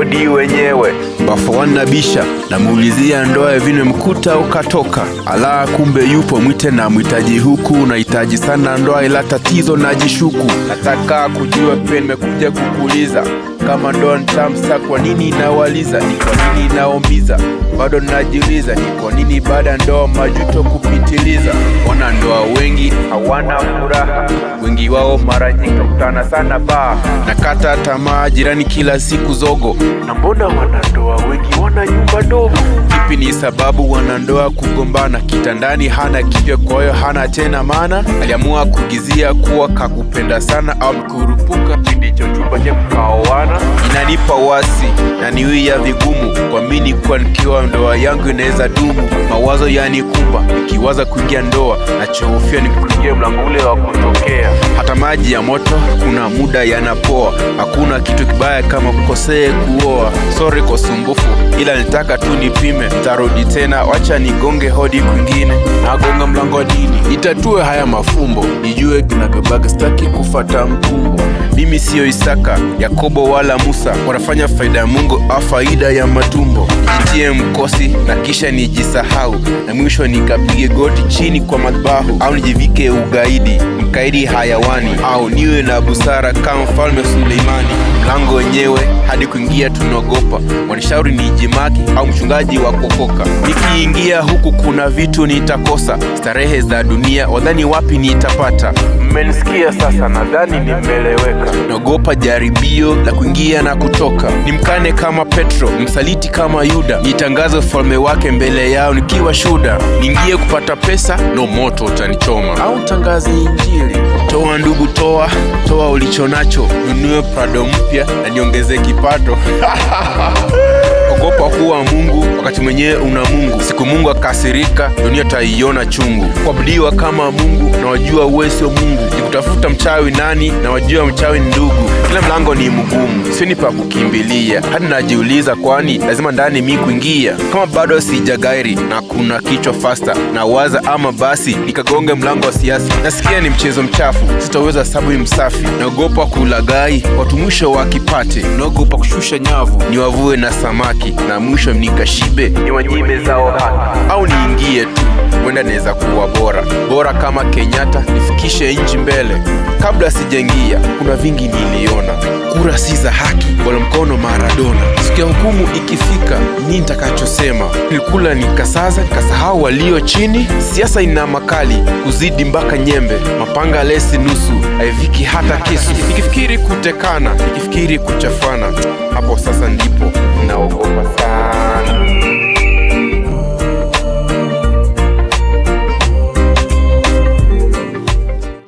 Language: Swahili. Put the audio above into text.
hodi wenyewe. Bafu wanabisha na muulizia ndoa vile mkuta ukatoka. Ala kumbe yupo mwite na mwitaji huku. Nahitaji sana ndoa ila tatizo najishuku. Nataka kujua pia nimekuja kukuuliza. Kama ndoa nitamsa kwa nini inawaliza? Ni kwa nini inaombiza? Bado najiuliza ni kwa nini baada ndoa majuto kupitiliza. Wana ndoa wengi hawana furaha. Wengi wao mara nyingi kutana sana baa. Nakata tamaa jirani kila siku zogo. Na mbona wanandoa wengi wana nyumba ndogo? Kipi ni sababu wanandoa kugombana? Kitandani hana kipya kwa hiyo hana tena maana. Aliamua kugizia kuwa kakupenda sana au mkurupuka ndicho chumba cha mkaoana. Inanipa wasi na niwia vigumu kuamini kwa nikiwa ndoa yangu inaweza dumu. Mawazo yanikumba nikiwaza kuingia ndoa, nachohofia ni kuingia mlango ule wa kutokea. Hata maji ya moto kuna muda yanapoa. Hakuna kitu kibaya kama kukosea kuoa. Sorry kwa sumbufu ila nitaka tu nipime. Tarudi tena wacha nigonge hodi kwingine. Nagonga mlango dini nitatue haya mafumbo. Nijue kinagabaga staki kufata mkumbo. Mimi sio Isaka, Yakobo wala Musa. Wanafanya faida ya Mungu au faida ya matumbo. Nijitie mkosi na kisha nijisahau. Na mwisho nikapige goti chini kwa madhabahu. Au nijivike ugaidi, mkaidi hayawani. Au niwe na busara kama mfalme Suleimani. Mlango wenyewe hadi kuingia tunaogopa. Wanishauri nijimaki au mchungaji wa kokoka. Nikiingia huku kuna vitu nitakosa. Starehe za dunia wadhani wapi nitapata. Mmenisikia sasa nadhani nimeeleweka. Naogopa jaribio la kuingia na kutoka. Nimkane kama Petro, msaliti kama Yuda. Nitangaze ufalme wake mbele yao nikiwa shuda. Niingie kupata pesa, no moto utanichoma. Au tangaze injili. Toa ndugu toa ulichonacho. Nunue Prado mpya na niongeze kipato. Ogopa kuwa Mungu wakati mwenyewe una Mungu. Siku Mungu akasirika dunia taiona chungu. Kuabudiwa kama Mungu na wajua wewe sio Mungu. Nikutafuta mchawi nani na wajua mchawi ni ndugu. Kila mlango ni mgumu, sioni pa kukimbilia. Hadi najiuliza kwani lazima ndani mimi kuingia. Kama bado sijagairi na kuna kichwa faster na waza ama basi nikagonge mlango wa siasa. Nasikia ni mchezo mchafu, sitaweza sababu msafi. Naogopa kulagai watu mwisho wakipate. Naogopa kushusha nyavu niwavue na samaki. Na mwisho nikashibe ni wanyime zao haki. Au niingie tu wenda naweza kuwa bora kama Kenyatta nifikishe nchi mbele. Kabla sijaingia kuna vingi niliona. Kura si za haki wala mkono Maradona. Sikia hukumu ikifika nini nitakachosema. Nilikula nikasaza nikasahau walio chini. Siasa ina makali kuzidi mpaka nyembe. Mapanga lesi nusu haiviki hata kisu. Nikifikiri kutekana, nikifikiri kuchafana, hapo sasa ndipo